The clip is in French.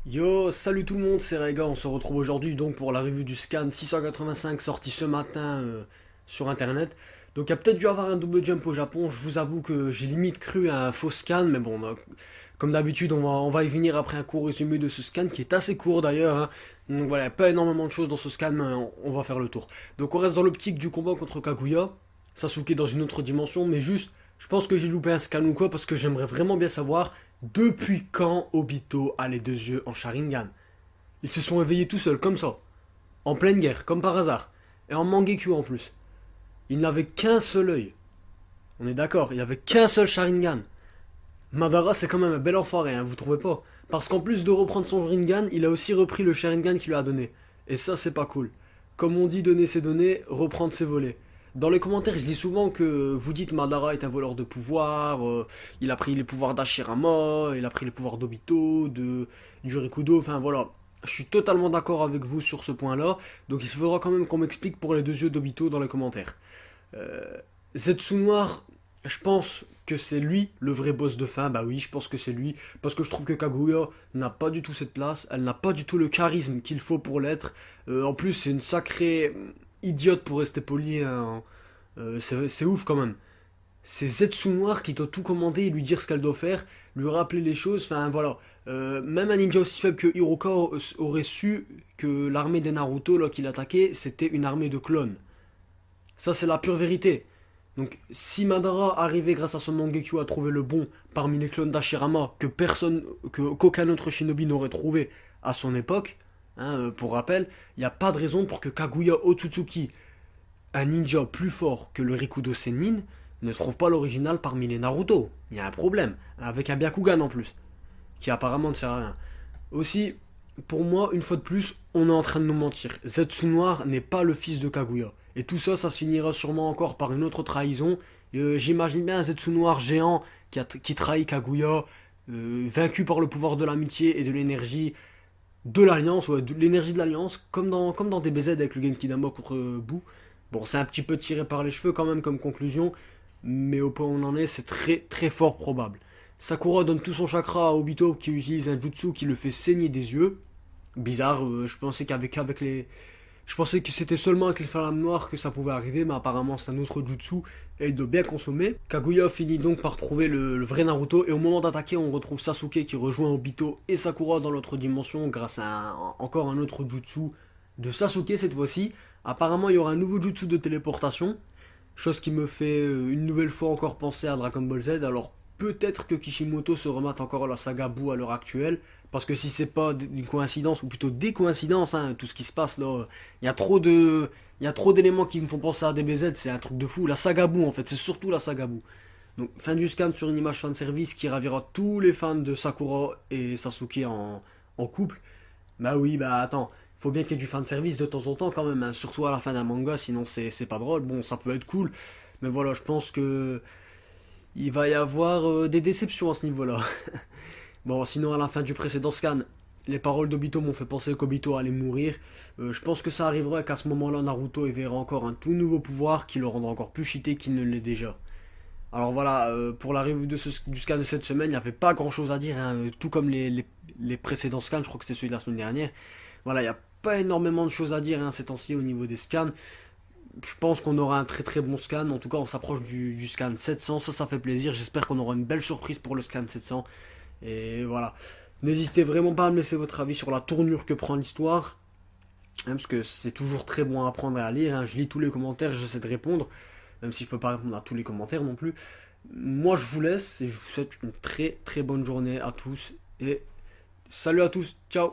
Yo, salut tout le monde, c'est Rega, on se retrouve aujourd'hui donc pour la review du scan 685 sorti ce matin sur internet. Donc il y a peut-être dû avoir un double jump au Japon, je vous avoue que j'ai limite cru à un faux scan, mais bon, comme d'habitude on va y venir après un court résumé de ce scan qui est assez court d'ailleurs, hein. Donc voilà, pas énormément de choses dans ce scan, mais on va faire le tour. Donc on reste dans l'optique du combat contre Kaguya, Sasuke dans une autre dimension, mais juste, je pense que j'ai loupé un scan ou quoi, parce que j'aimerais vraiment bien savoir depuis quand Obito a les deux yeux en Sharingan. Ils se sont éveillés tout seuls, comme ça, en pleine guerre, comme par hasard, et en Mangekyo en plus. Il n'avait qu'un seul œil. On est d'accord, il avait qu'un seul Sharingan. Madara, c'est quand même un bel enfoiré, hein, vous trouvez pas? Parce qu'en plus de reprendre son Rinnegan, il a aussi repris le Sharingan qu'il lui a donné. Et ça, c'est pas cool. Comme on dit, donner ses données, reprendre ses volets. Dans les commentaires, je dis souvent que vous dites Madara est un voleur de pouvoir, il a pris les pouvoirs d'Hashirama, il a pris les pouvoirs d'Obito, du Rikudo, enfin voilà. Je suis totalement d'accord avec vous sur ce point-là, donc il faudra quand même qu'on m'explique pour les deux yeux d'Obito dans les commentaires. Euh, Zetsu Noir, je pense que c'est lui le vrai boss de fin. Bah oui, je pense que c'est lui. Parce que je trouve que Kaguya n'a pas du tout cette place. Elle n'a pas du tout le charisme qu'il faut pour l'être. En plus, c'est une sacrée idiote pour rester poli, hein. C'est ouf quand même. C'est Zetsu Noir qui doit tout commander et lui dire ce qu'elle doit faire, lui rappeler les choses. Enfin voilà. Même un ninja aussi faible que Hiroka aurait su que l'armée des Naruto là qu'il attaquait, c'était une armée de clones. Ça, c'est la pure vérité. Donc, si Madara arrivait grâce à son Mangekyo à trouver le bon parmi les clones d'Hashirama qu'aucun autre shinobi n'aurait trouvé à son époque, hein, pour rappel, il n'y a pas de raison pour que Kaguya Otsutsuki, un ninja plus fort que le Rikudo Sennin, ne trouve pas l'original parmi les Naruto. Il y a un problème, avec un Byakugan en plus, qui apparemment ne sert à rien. Aussi, pour moi, une fois de plus, on est en train de nous mentir. Zetsu Noir n'est pas le fils de Kaguya. Et tout ça, ça se finira sûrement encore par une autre trahison. J'imagine bien un Zetsu Noir géant qui trahit Kaguya, vaincu par le pouvoir de l'amitié et de l'énergie de l'Alliance, ouais, de l'énergie de l'Alliance, comme dans DBZ avec le Genki Dama contre Boo. Bon, c'est un petit peu tiré par les cheveux quand même comme conclusion, mais au point où on en est, c'est très très fort probable. Sakura donne tout son chakra à Obito qui utilise un jutsu qui le fait saigner des yeux. Bizarre, je pensais qu'avec les. Je pensais que c'était seulement avec les flammes noires que ça pouvait arriver, mais apparemment c'est un autre jutsu et il doit bien consommer. Kaguya finit donc par trouver le vrai Naruto et au moment d'attaquer, on retrouve Sasuke qui rejoint Obito et Sakura dans l'autre dimension grâce à encore un autre jutsu de Sasuke cette fois-ci. Apparemment, il y aura un nouveau jutsu de téléportation, chose qui me fait une nouvelle fois encore penser à Dragon Ball Z. Alors peut-être que Kishimoto se remate encore à la saga Buu à l'heure actuelle, parce que si c'est pas une coïncidence, ou plutôt des coïncidences, hein, tout ce qui se passe là, il y a trop de, il y a trop d'éléments qui me font penser à DBZ, c'est un truc de fou. La saga Buu en fait, c'est surtout la saga Buu. Donc fin du scan sur une image fan service qui ravira tous les fans de Sakura et Sasuke en couple. Bah oui, bah attends, faut bien qu'il y ait du fan service de temps en temps quand même, hein, surtout à la fin d'un manga, sinon c'est pas drôle. Bon, ça peut être cool, mais voilà, je pense que il va y avoir des déceptions à ce niveau-là. Bon, sinon, à la fin du précédent scan, les paroles d'Obito m'ont fait penser qu'Obito allait mourir. Je pense que ça arrivera qu'à ce moment-là, Naruto verra encore un tout nouveau pouvoir qui le rendra encore plus cheaté qu'il ne l'est déjà. Alors voilà, pour la review du scan de cette semaine, il n'y avait pas grand-chose à dire, hein, tout comme les précédents scans, je crois que c'était celui de la semaine dernière. Voilà, il n'y a pas énormément de choses à dire, hein, ces temps-ci au niveau des scans. Je pense qu'on aura un très très bon scan. En tout cas, on s'approche du scan 700. Ça fait plaisir. J'espère qu'on aura une belle surprise pour le scan 700. Et voilà. N'hésitez vraiment pas à me laisser votre avis sur la tournure que prend l'histoire, hein, parce que c'est toujours très bon à apprendre et à lire, hein. Je lis tous les commentaires, j'essaie de répondre, même si je peux pas répondre à tous les commentaires non plus. Moi, je vous laisse et je vous souhaite une très très bonne journée à tous. Et salut à tous. Ciao.